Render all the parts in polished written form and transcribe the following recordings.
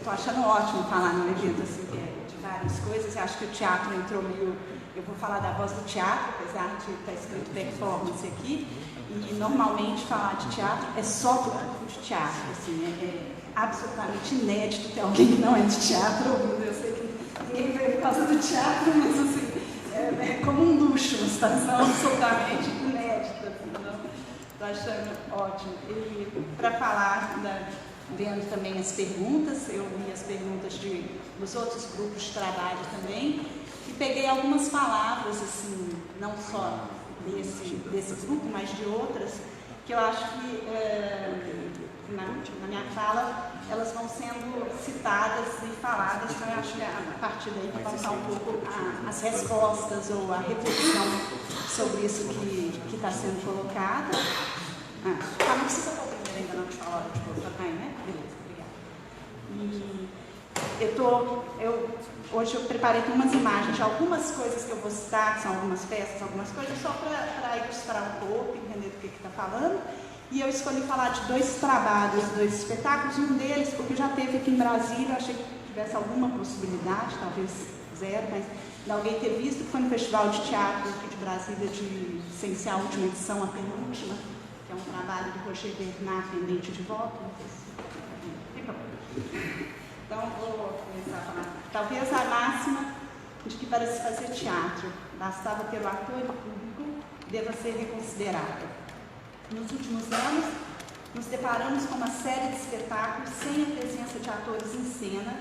estou achando ótimo falar num evento assim, que é de várias coisas. Eu acho que o teatro entrou meio... Eu vou falar da voz do teatro, apesar de estar escrito performance aqui. E normalmente falar de teatro é só para o público de teatro. Assim, é absolutamente inédito ter alguém que não é de teatro ouvindo. Eu sei que ninguém veio por causa do teatro, mas assim, é como um luxo, uma situação absolutamente inédita. Estou achando ótimo. E para falar vendo também as perguntas, eu vi as perguntas dos outros grupos de trabalho também, e peguei algumas palavras, assim, não só desse grupo, mas de outras, que eu acho que na minha fala elas vão sendo citadas e faladas, então eu acho que a partir daí vai passar um pouco as respostas ou a reflexão sobre isso que está sendo colocado. Não precisa falar primeiro, ainda não te falar de coisa, né? Beleza, obrigada. E hoje eu preparei umas imagens de algumas coisas que eu vou citar, que são algumas peças, algumas coisas, só para ilustrar um pouco, entender do que está falando. E eu escolhi falar de 2 trabalhos, 2 espetáculos, um deles, porque já teve aqui em Brasília, eu achei que tivesse alguma possibilidade, talvez 0, mas de alguém ter visto, que foi no Festival de Teatro aqui de Brasília, sem ser a última edição, a penúltima, que é um trabalho do Roger Bernard, Pendente de Volta. Então, vou começar a falar. Talvez a máxima de que para se fazer teatro bastava ter o ator e o público deva ser reconsiderada. Nos últimos anos, nos deparamos com uma série de espetáculos sem a presença de atores em cena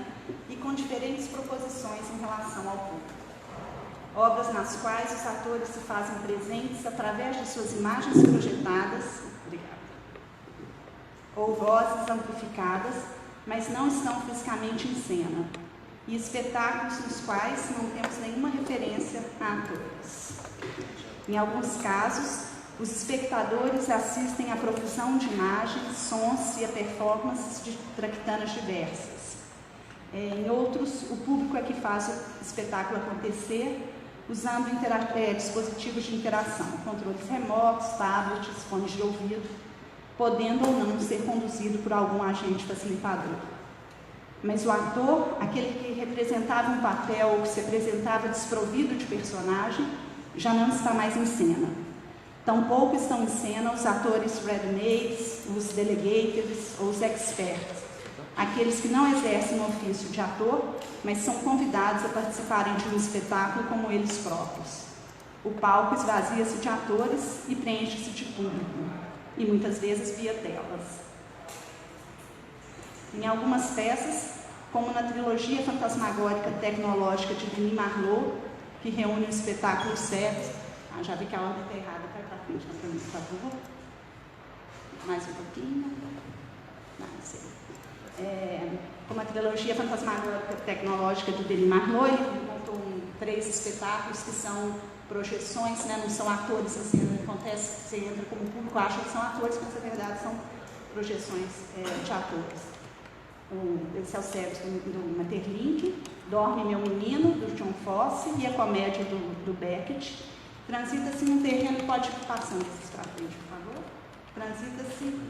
e com diferentes proposições em relação ao público. Obras nas quais os atores se fazem presentes através de suas imagens projetadas, ou vozes amplificadas, mas não estão fisicamente em cena, e espetáculos nos quais não temos nenhuma referência a atores. Em alguns casos, os espectadores assistem à profusão de imagens, sons e a performances de traquitanas diversas. Em outros, o público é que faz o espetáculo acontecer, usando dispositivos de interação, controles remotos, tablets, fones de ouvido, podendo ou não ser conduzido por algum agente facilitador. Mas o ator, aquele que representava um papel ou que se apresentava desprovido de personagem, já não está mais em cena. Tampouco estão em cena os atores ready-mades, os delegators ou os experts, aqueles que não exercem o ofício de ator, mas são convidados a participarem de um espetáculo como eles próprios. O palco esvazia-se de atores e preenche-se de público, e muitas vezes via telas. Em algumas peças, como na trilogia fantasmagórica tecnológica de Denis Marlowe, que reúne o espetáculo certo. Já vi que a ordem está errada, vai para frente, por favor. Mais um pouquinho. Como a trilogia fantasmagórica tecnológica de Denis Marlowe, ele montou 3 espetáculos que são projeções, né? Não são atores, assim, acontece que você entra como público, acha que são atores, mas na verdade são projeções de atores. Esse é o Cérebro do Maeterlinck, Dorme Meu Menino, do John Fosse, e a Comédia do Beckett. Transita-se num terreno, pode ir passando esses para frente, por favor. Transita-se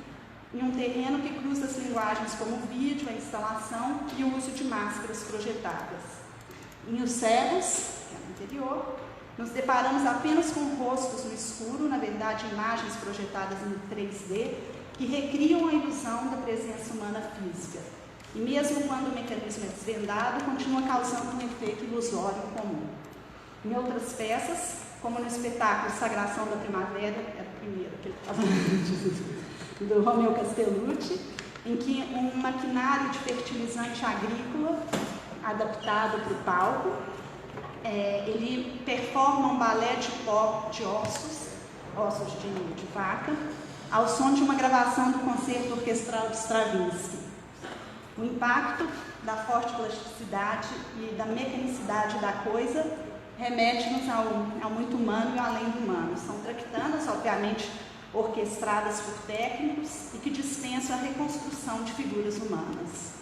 em um terreno que cruza as linguagens como o vídeo, a instalação e o uso de máscaras projetadas. Em Os Cegos, que é no interior, nos deparamos apenas com rostos no escuro, na verdade imagens projetadas em 3D, que recriam a ilusão da presença humana física. E mesmo quando o mecanismo é desvendado, continua causando um efeito ilusório comum. Em outras peças, como no espetáculo Sagração da Primavera, é o primeiro que ele estava do Romeu Castellucci, em que um maquinário de fertilizante agrícola, adaptado para o palco, ele performa um balé de ossos de vaca, ao som de uma gravação do concerto orquestral de Stravinsky. O impacto da forte plasticidade e da mecanicidade da coisa remete-nos ao muito humano e ao além do humano. São traquitanas, obviamente, orquestradas por técnicos e que dispensam a reconstrução de figuras humanas.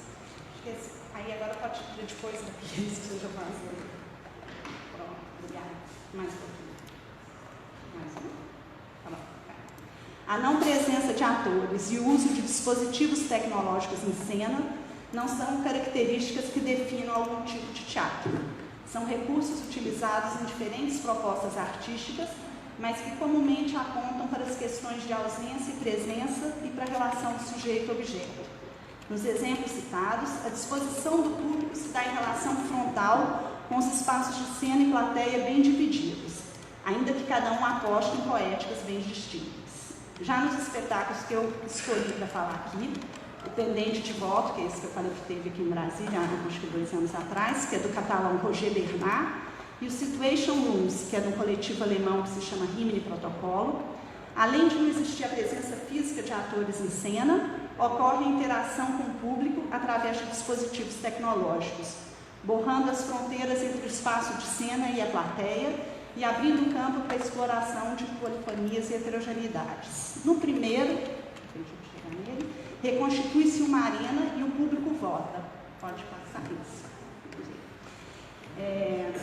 Aí agora pode ir depois daqui, que seja fácil. Pronto, obrigada. Mais um pouquinho. Mais um. Tá bom. A não presença de atores e o uso de dispositivos tecnológicos em cena não são características que definam algum tipo de teatro. São recursos utilizados em diferentes propostas artísticas, mas que comumente apontam para as questões de ausência e presença e para a relação do sujeito-objeto. Nos exemplos citados, a disposição do público se dá em relação frontal com os espaços de cena e plateia bem divididos, ainda que cada um aposte em poéticas bem distintas. Já nos espetáculos que eu escolhi para falar aqui, o Pendente de Voto, que é esse que eu falei que teve aqui em Brasília, acho que 2 anos atrás, que é do catalão Roger Bernard, e o Situation Rooms, que é de um coletivo alemão que se chama Rimini Protocolo. Além de não existir a presença física de atores em cena, ocorre a interação com o público através de dispositivos tecnológicos, borrando as fronteiras entre o espaço de cena e a plateia e abrindo campo para a exploração de polifonias e heterogeneidades. No primeiro, reconstitui-se uma arena e o público vota. Pode passar isso.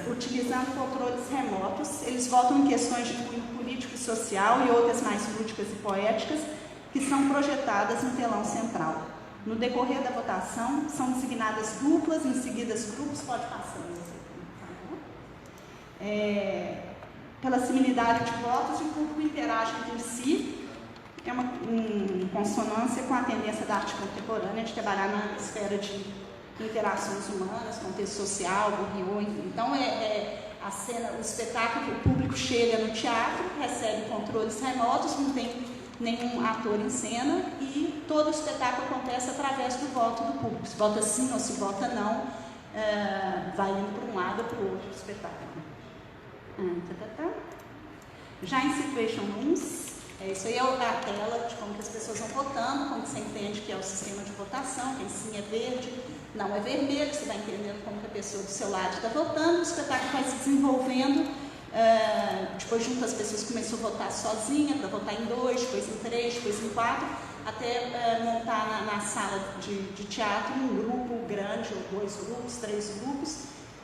Utilizando controles remotos, eles votam em questões de cunho político e social e outras mais lúdicas e poéticas que são projetadas no telão central. No decorrer da votação, são designadas duplas, em seguida grupos, pode passar. Pela similaridade de votos, o público interage entre si, é uma em consonância com a tendência da arte contemporânea de trabalhar na esfera de interações humanas, contexto social, burriô, enfim. Então, a cena, o espetáculo, o público chega no teatro, recebe controles remotos, não tem nenhum ator em cena e todo o espetáculo acontece através do voto do público. Se vota sim ou se vota não, vai indo para um lado ou para o outro espetáculo. Já em Situation Rooms, isso aí é a tela de como que as pessoas vão votando, como que você entende que é o sistema de votação, que sim é verde, não é vermelho, você vai entendendo como que a pessoa do seu lado está votando, o espetáculo vai se desenvolvendo, depois junto as pessoas começam a votar sozinha, para votar em 2, depois em 3, depois em 4, até montar na sala de teatro um grupo grande, ou 2 grupos, 3 grupos,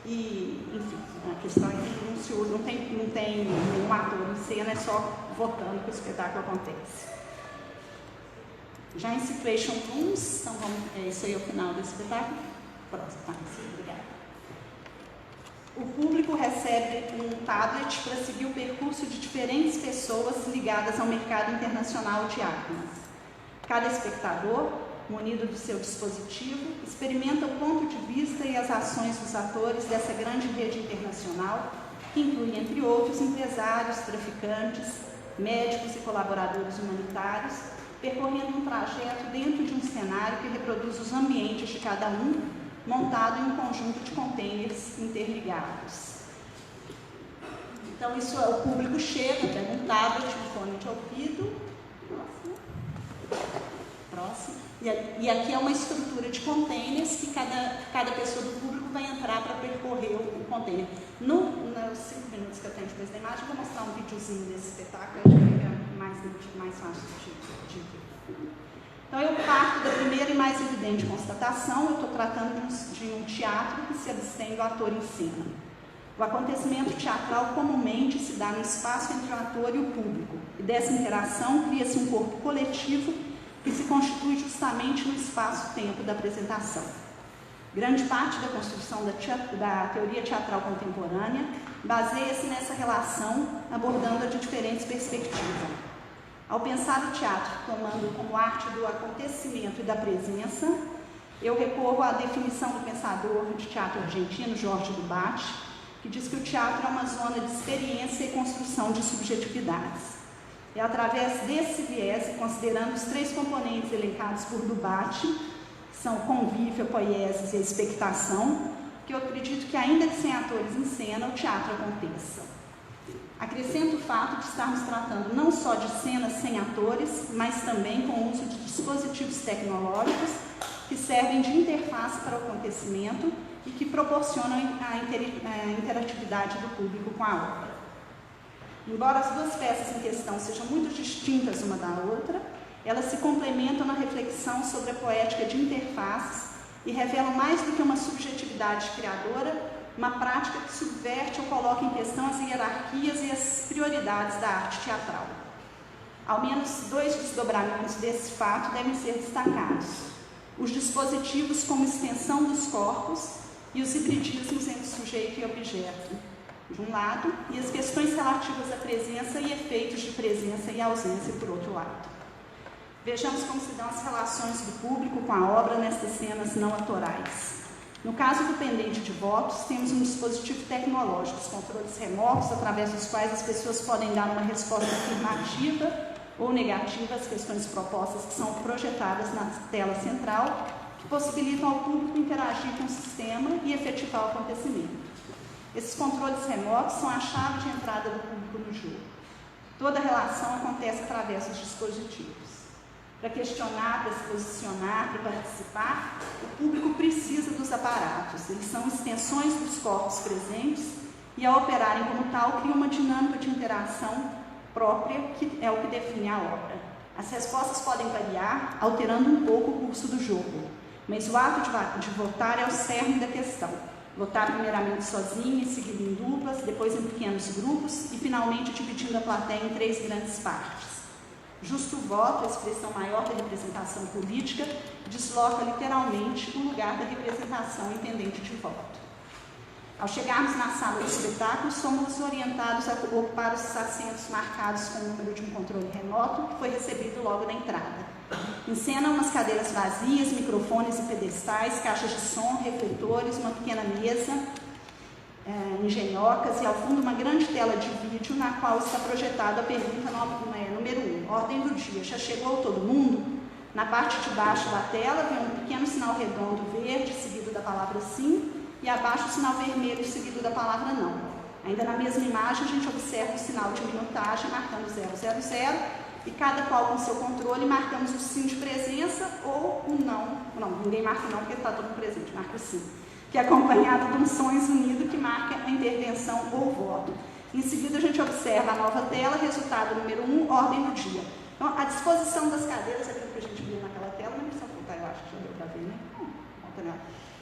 e, enfim, a questão é que não tem nenhum ator em cena, é só votando que o espetáculo acontece. Já em Situation Rooms, então esse aí é o final do espetáculo. Próximo, obrigada. O público recebe um tablet para seguir o percurso de diferentes pessoas ligadas ao mercado internacional de armas. Cada espectador, munido do seu dispositivo, experimenta o ponto de vista e as ações dos atores dessa grande rede internacional, que inclui, entre outros, empresários, traficantes, médicos e colaboradores humanitários, percorrendo um trajeto dentro de um cenário que reproduz os ambientes de cada um, montado em um conjunto de containers interligados. Então, isso o público chega, pega um tablet, um fone de ouvido. Próximo. E aqui é uma estrutura de containers que cada pessoa do público vai entrar para percorrer o container. Nos 5 minutos que eu tenho depois da imagem, eu vou mostrar um videozinho desse espetáculo, acho que fica mais fácil de ver. Então, eu parto da primeira e mais evidente constatação, eu estou tratando de um teatro que se abstém do ator em cena. O acontecimento teatral comumente se dá no espaço entre o ator e o público, e dessa interação cria-se um corpo coletivo que se constitui justamente no espaço-tempo da apresentação. Grande parte da construção da teoria teatral contemporânea baseia-se nessa relação, abordando-a de diferentes perspectivas. Ao pensar o teatro tomando como arte do acontecimento e da presença, eu recorro à definição do pensador de teatro argentino, Jorge Dubat, que diz que o teatro é uma zona de experiência e construção de subjetividades. É através desse viés, e considerando os 3 componentes elencados por Dubat, que são o convívio, a poiesis e a expectação, que eu acredito que, ainda que sem atores em cena, o teatro aconteça. Acrescento o fato de estarmos tratando não só de cenas sem atores, mas também com o uso de dispositivos tecnológicos que servem de interface para o acontecimento e que proporcionam a interatividade do público com a obra. Embora as 2 peças em questão sejam muito distintas uma da outra, elas se complementam na reflexão sobre a poética de interfaces e revelam mais do que uma subjetividade criadora, uma prática que subverte ou coloca em questão as hierarquias e as prioridades da arte teatral. Ao menos 2 desdobramentos desse fato devem ser destacados. os dispositivos como extensão dos corpos e os hibridismos entre sujeito e objeto, de um lado, e as questões relativas à presença e efeitos de presença e ausência, por outro lado. Vejamos como se dão as relações do público com a obra nestas cenas não autorais. No caso do pendente de votos, temos um dispositivo tecnológico, os controles remotos, através dos quais as pessoas podem dar uma resposta afirmativa ou negativa às questões propostas que são projetadas na tela central, que possibilitam ao público interagir com o sistema e efetivar o acontecimento. Esses controles remotos são a chave de entrada do público no jogo. Toda relação acontece através dos dispositivos. Para questionar, para se posicionar, para participar, o público precisa dos aparatos. Eles são extensões dos corpos presentes e, ao operarem como tal, criam uma dinâmica de interação própria, que é o que define a obra. As respostas podem variar, alterando um pouco o curso do jogo, mas o ato de votar é o cerne da questão. Votar primeiramente sozinho, em seguida em duplas, depois em pequenos grupos e, finalmente, dividindo a plateia em 3 grandes partes. Justo voto, a expressão maior da representação política, desloca literalmente o lugar da representação em pendente de voto. Ao chegarmos na sala do espetáculo, somos orientados a ocupar os assentos marcados com o número de um controle remoto, que foi recebido logo na entrada. Em cena, umas cadeiras vazias, microfones e pedestais, caixas de som, refletores, uma pequena mesa, engenhocas e, ao fundo, uma grande tela de vídeo na qual está projetada a pergunta número 1, ordem do dia, já chegou todo mundo? Na parte de baixo da tela vem um pequeno sinal redondo verde, seguido da palavra sim, e abaixo o sinal vermelho, seguido da palavra não. Ainda na mesma imagem, a gente observa o sinal de minutagem, marcando 000, e cada qual com seu controle, marcamos o sim de presença ou o não. Não, ninguém marca o não, porque está todo mundo presente, marca o sim. Que é acompanhado de um som unido que marca a intervenção ou voto. Em seguida, a gente observa a nova tela, resultado número 1, ordem do dia. Então, a disposição das cadeiras, aquilo que a gente viu naquela tela, mas precisa voltar, eu acho que já deu para ver, né?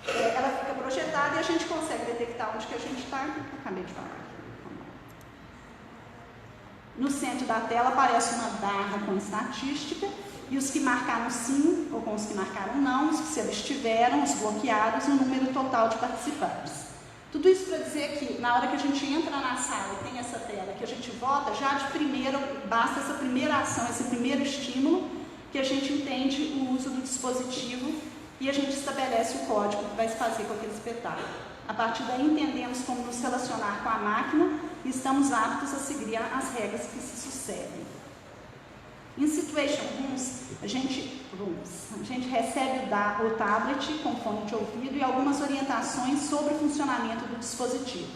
Ela fica projetada e a gente consegue detectar onde que a gente está. Acabei de falar. No centro da tela aparece uma barra com estatística, e os que marcaram sim, ou com os que marcaram não, os que se abstiveram, os bloqueados e o número total de participantes. Tudo isso para dizer que, na hora que a gente entra na sala e tem essa tela, que a gente vota, já de primeiro, basta essa primeira ação, esse primeiro estímulo, que a gente entende o uso do dispositivo e a gente estabelece o código que vai se fazer com aquele espetáculo. A partir daí, entendemos como nos relacionar com a máquina e estamos aptos a seguir as regras que se sucedem. Em Situation Rooms, a gente recebe o tablet com fone de ouvido e algumas orientações sobre o funcionamento do dispositivo.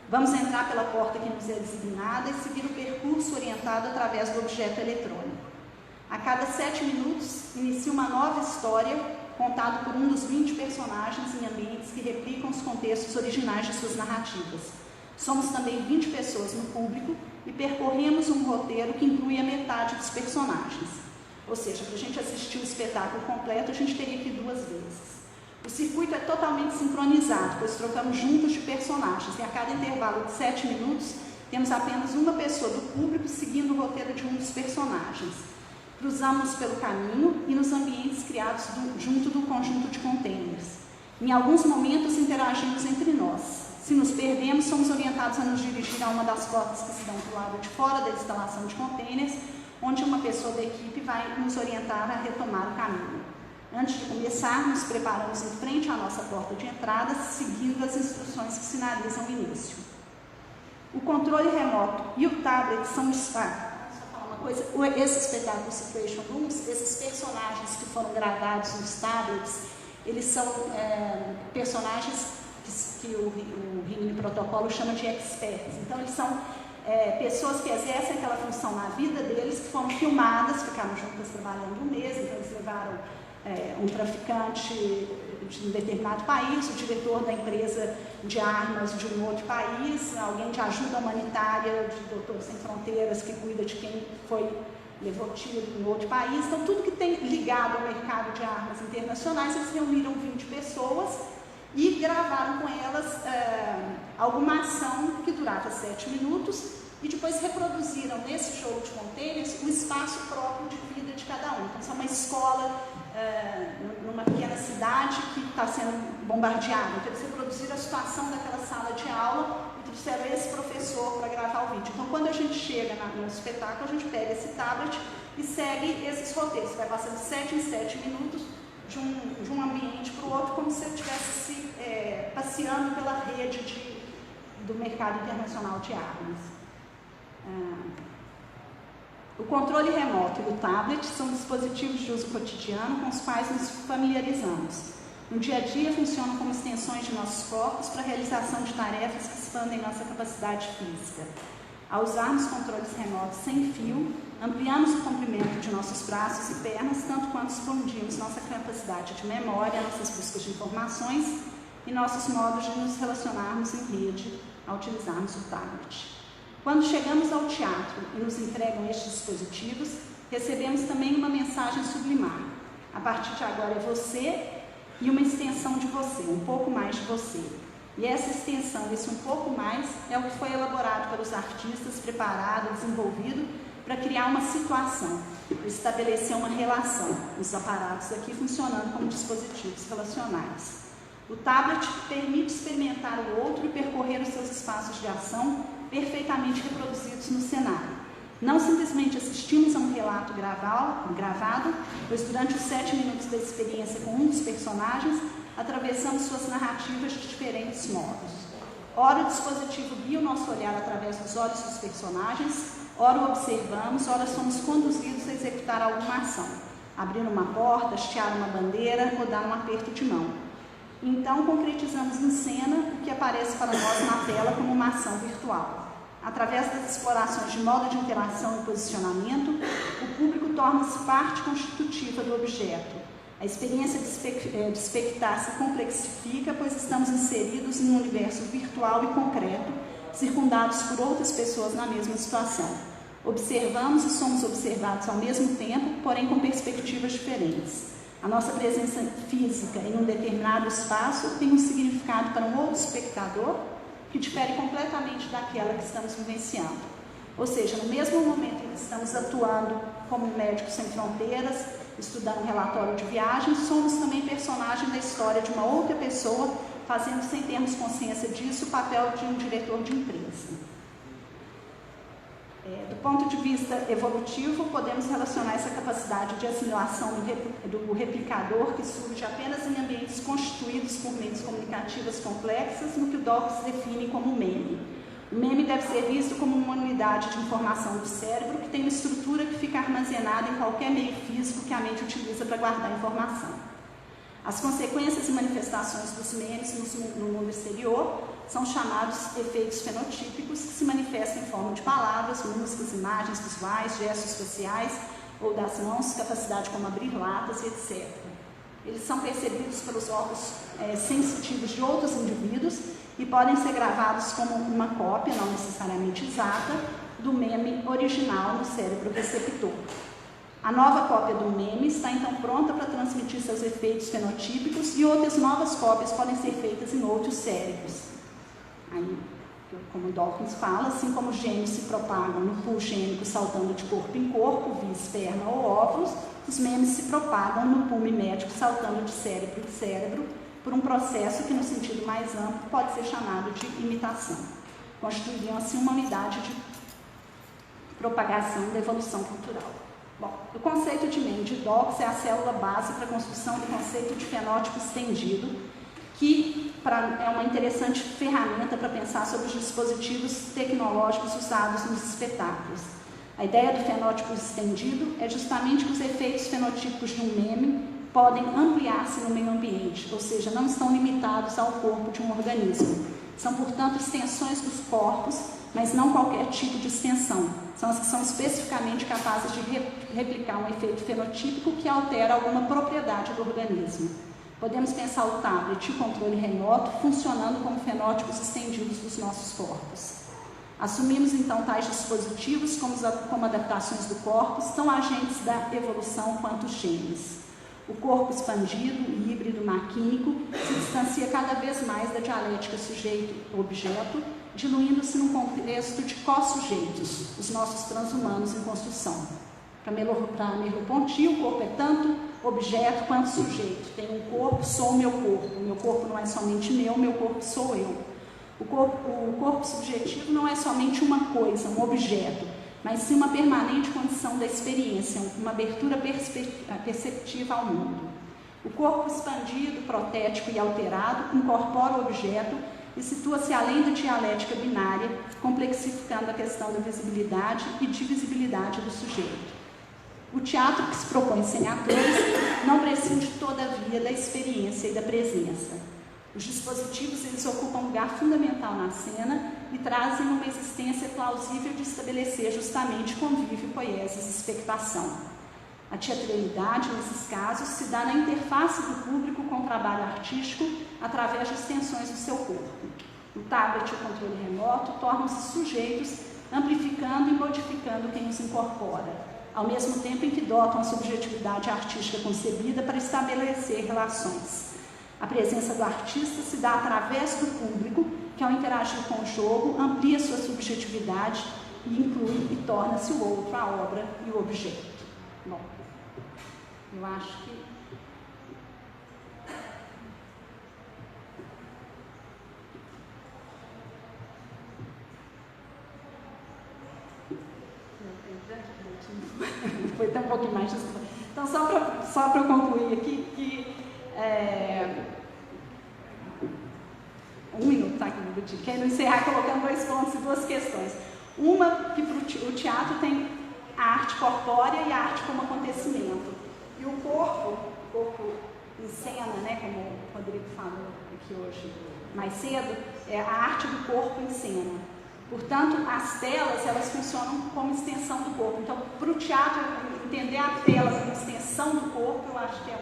Vamos entrar pela porta que nos é designada e seguir o percurso orientado através do objeto eletrônico. A cada 7 minutos, inicia uma nova história contada por um dos 20 personagens em ambientes que replicam os contextos originais de suas narrativas. Somos também 20 pessoas no público e percorremos um roteiro que inclui a metade dos personagens. Ou seja, para a gente assistir o espetáculo completo, a gente teria que ir 2 vezes. O circuito é totalmente sincronizado, pois trocamos juntos de personagens e a cada intervalo de 7 minutos temos apenas uma pessoa do público seguindo o roteiro de um dos personagens. Cruzamos pelo caminho e nos ambientes criados junto do conjunto de containers. Em alguns momentos interagimos entre nós. Se nos perdemos, somos orientados a nos dirigir a uma das portas que se dão do lado de fora da instalação de containers, onde uma pessoa da equipe vai nos orientar a retomar o caminho. Antes de começar, nos preparamos em frente à nossa porta de entrada, seguindo as instruções que sinalizam o início. O controle remoto e o tablet são esse espetáculo Situation Rooms, esses personagens que foram gravados nos tablets, eles são personagens que o Rimini Protocolo chama de experts. Então, eles são pessoas que exercem aquela função na vida deles, que foram filmadas, ficaram juntas trabalhando um mês, então eles levaram um traficante de um determinado país, o diretor da empresa de armas de um outro país, alguém de ajuda humanitária, de Doutores Sem Fronteiras, que cuida de quem levou tiro em outro país. Então, tudo que tem ligado ao mercado de armas internacionais, eles reuniram 20 pessoas e gravaram com elas alguma ação que durava 7 minutos e depois reproduziram nesse jogo de containers o espaço próprio de vida de cada um. Então, isso é uma escola numa pequena cidade que está sendo bombardeada. Então, eles reproduziram a situação daquela sala de aula e trouxeram esse professor para gravar o vídeo. Então, quando a gente chega no espetáculo, a gente pega esse tablet e segue esses roteiros. Você vai passando de 7 em 7 minutos de um ambiente para o outro, como se você estivesse passeando pela rede do mercado internacional de armas. O controle remoto e o tablet são dispositivos de uso cotidiano com os quais nos familiarizamos. No dia a dia, funcionam como extensões de nossos corpos para a realização de tarefas que expandem nossa capacidade física. Ao usarmos controles remotos sem fio, ampliamos o comprimento de nossos braços e pernas, tanto quanto expandimos nossa capacidade de memória, nossas buscas de informações e nossos modos de nos relacionarmos em rede ao utilizarmos o tablet. Quando chegamos ao teatro e nos entregam estes dispositivos, recebemos também uma mensagem sublimar. A partir de agora é você e uma extensão de você, um pouco mais de você. E essa extensão, esse um pouco mais, é o que foi elaborado pelos artistas, preparado, desenvolvido para criar uma situação, para estabelecer uma relação, os aparatos aqui funcionando como dispositivos relacionais. O tablet permite experimentar o outro e percorrer os seus espaços de ação perfeitamente reproduzidos no cenário. Não simplesmente assistimos a um relato gravado, pois durante os 7 minutos da experiência com um dos personagens, atravessamos suas narrativas de diferentes modos. Ora o dispositivo guia o nosso olhar através dos olhos dos personagens, ora o observamos, ora somos conduzidos a executar alguma ação, abrir uma porta, hastear uma bandeira ou dar um aperto de mão. Então, concretizamos em cena o que aparece para nós na tela como uma ação virtual. Através das explorações de modo de interação e posicionamento, o público torna-se parte constitutiva do objeto. A experiência de espectar se complexifica, pois estamos inseridos em um universo virtual e concreto, circundados por outras pessoas na mesma situação. Observamos e somos observados ao mesmo tempo, porém com perspectivas diferentes. A nossa presença física em um determinado espaço tem um significado para um outro espectador que difere completamente daquela que estamos vivenciando. Ou seja, no mesmo momento em que estamos atuando como Médicos Sem Fronteiras, estudando um relatório de viagem, somos também personagem da história de uma outra pessoa, fazendo, sem termos consciência disso, o papel de um diretor de empresa. Do ponto de vista evolutivo, podemos relacionar essa capacidade de assimilação do replicador, que surge apenas em ambientes constituídos por mentes comunicativas complexas, no que o Dawkins define como meme. O meme deve ser visto como uma unidade de informação do cérebro que tem uma estrutura que fica armazenada em qualquer meio físico que a mente utiliza para guardar informação. As consequências e manifestações dos memes no mundo exterior são chamados efeitos fenotípicos, que se manifestam em forma de palavras, músicas, imagens visuais, gestos faciais ou das mãos, capacidade como abrir latas e etc. Eles são percebidos pelos órgãos sensitivos de outros indivíduos e podem ser gravados como uma cópia, não necessariamente exata, do meme original no cérebro receptor. A nova cópia do meme está então pronta para transmitir seus efeitos fenotípicos e outras novas cópias podem ser feitas em outros cérebros. Aí, como Dawkins fala, assim como os genes se propagam no pool gênico saltando de corpo em corpo, via esperma ou óvulos, os memes se propagam no pool mimético saltando de cérebro em cérebro, por um processo que, no sentido mais amplo, pode ser chamado de imitação. Constituiriam assim uma unidade de propagação da evolução cultural. Bom, o conceito de meme de Dawkins é a célula base para a construção do conceito de fenótipo estendido, que é uma interessante ferramenta para pensar sobre os dispositivos tecnológicos usados nos espetáculos. A ideia do fenótipo estendido é justamente que os efeitos fenotípicos de um meme podem ampliar-se no meio ambiente, ou seja, não estão limitados ao corpo de um organismo. São, portanto, extensões dos corpos, mas não qualquer tipo de extensão. São as que são especificamente capazes de replicar um efeito fenotípico que altera alguma propriedade do organismo. Podemos pensar o tablet e o controle remoto funcionando como fenótipos estendidos dos nossos corpos. Assumimos então tais dispositivos como adaptações do corpo, tão agentes da evolução quanto os genes. O corpo expandido, híbrido, maquínico, se distancia cada vez mais da dialética sujeito-objeto, diluindo-se num contexto de co-sujeitos, os nossos transhumanos em construção. Para Merleau-Ponty, o corpo é tanto objeto quanto sujeito. Tenho um corpo, sou o meu corpo não é somente meu corpo sou eu. O corpo subjetivo não é somente uma coisa, um objeto, mas sim uma permanente condição da experiência, uma abertura perceptiva ao mundo. O corpo expandido, protético e alterado incorpora o objeto e situa-se além da dialética binária, complexificando a questão da visibilidade e divisibilidade do sujeito. O teatro que se propõe sem atores não prescinde todavia da experiência e da presença. Os dispositivos eles ocupam um lugar fundamental na cena e trazem uma existência plausível de estabelecer justamente convívio, poiesis e expectação. A teatralidade, nesses casos, se dá na interface do público com o trabalho artístico através de extensões do seu corpo. O tablet e o controle remoto tornam-se sujeitos, amplificando e modificando quem os incorpora, ao mesmo tempo em que dotam a subjetividade artística concebida para estabelecer relações. A presença do artista se dá através do público, que ao interagir com o jogo, amplia sua subjetividade e inclui e torna-se o outro, a obra e o objeto. Bom, eu acho que... Foi até um pouquinho mais de... Então, só para eu concluir aqui, que... Um minuto, tá aqui, quero encerrar colocando 2 pontos e 2 questões. Uma, que o teatro tem a arte corpórea e a arte como acontecimento. E o corpo em cena, né, como o Rodrigo falou aqui hoje mais cedo, é a arte do corpo em cena. Portanto, as telas, elas funcionam como extensão do corpo. Então, para o teatro, entender a tela como extensão do corpo, eu acho que é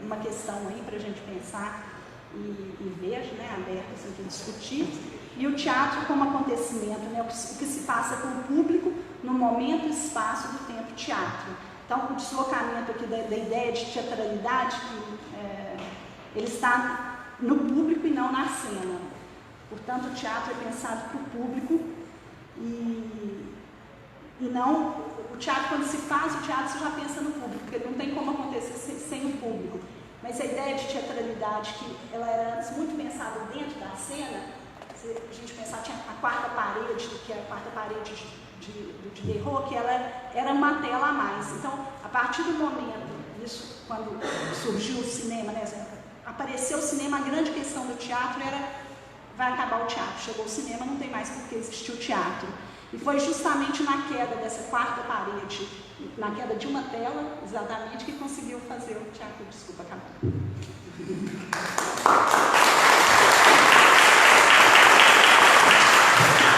uma questão aí para a gente pensar e ver, né, aberto assim, de discutir. E o teatro como acontecimento, né, o que se passa com o público no momento e espaço do tempo teatro. Então, o deslocamento aqui da ideia de teatralidade, ele está no público e não na cena. Portanto, o teatro é pensado para o público e não... O teatro, quando se faz o teatro, você já pensa no público, porque não tem como acontecer sem o público. Mas a ideia de teatralidade, que ela era antes muito pensada dentro da cena, se a gente pensar, tinha a quarta parede, que é a quarta parede de Diderot, que ela era uma tela a mais. Então, a partir do momento, isso, quando surgiu o cinema, né, apareceu o cinema, a grande questão do teatro era, vai acabar o teatro, chegou o cinema, não tem mais por que existir o teatro. E foi justamente na queda dessa quarta parede, na queda de uma tela, exatamente, que conseguiu fazer o teatro. Desculpa, acabou.